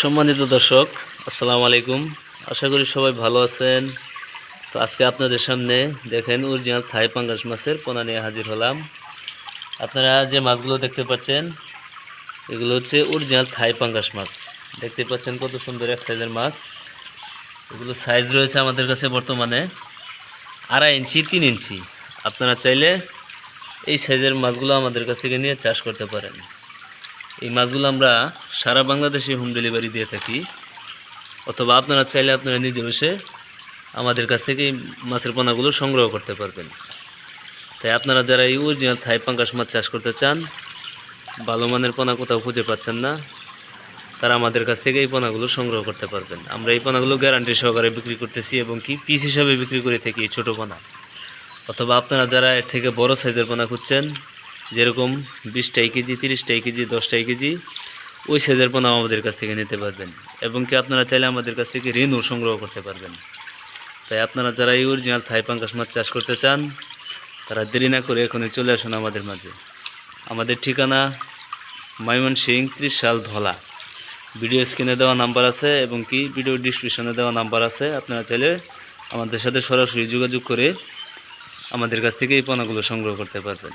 সম্মানিত দর্শক, আসসালামু আলাইকুম। আশা করি সবাই ভালো আছেন। তো আজকে আপনাদের সামনে দেখেন অরিজিনাল থাই পাঙ্গাস মাছের পোনা নিয়ে হাজির হলাম। আপনারা যে মাছগুলো দেখতে পাচ্ছেন এগুলো হচ্ছে অরিজিনাল থাই পাঙ্গাস মাছ। দেখতে পাচ্ছেন কত সুন্দর এক সাইজের মাছ। এগুলো সাইজ রয়েছে আমাদের কাছে বর্তমানে 2.5 ইঞ্চি 3 ইঞ্চি। আপনারা চাইলে এই সাইজের মাছগুলো আমাদের কাছ থেকে নিয়ে চাষ করতে পারেন। এই মাছগুলো আমরা সারা বাংলাদেশে হোম ডেলিভারি দিয়ে থাকি, অথবা আপনারা চাইলে আপনারা নিজে বসে আমাদের কাছ থেকে এই মাছের পোনাগুলো সংগ্রহ করতে পারবেন। তাই আপনারা যারা এই অরিজিনাল থাই পাঙ্গাস মাছ চাষ করতে চান, ভালো মানের পোনা কোথাও খুঁজে পাচ্ছেন না, তারা আমাদের কাছ থেকে এই পোনাগুলো সংগ্রহ করতে পারবেন। আমরা এই পোনাগুলো গ্যারান্টি সহকারে বিক্রি করতেছি এবং কি পিস হিসাবে বিক্রি করে থাকি এই ছোটো পোনা। অথবা আপনারা যারা এর থেকে বড় সাইজের পোনা খুঁজছেন, যেরকম 20 কেজি, 30 কেজি, 10 কেজি, ওই সাইজের পোনা আমাদের কাছ থেকে নিতে পারবেন। এবং কি আপনারা চাইলে আমাদের কাছ থেকে ঋণও সংগ্রহ করতে পারবেন। তাই আপনারা যারা এই অরিজিনাল থাই পাঙ্গাস মাছ চাষ করতে চান, তারা দেরি না করে এখনই চলে আসুন আমাদের মাঝে। আমাদের ঠিকানা ময়মনসিংহ 30 সাল ধলা। ভিডিও স্ক্রিনে দেওয়া নাম্বার আছে এবং কি ভিডিও ডিসক্রিপশনে দেওয়া নাম্বার আছে। আপনারা চাইলে আমাদের সাথে সরাসরি যোগাযোগ করে আমাদের কাছ থেকে এই পোনাগুলো সংগ্রহ করতে পারবেন।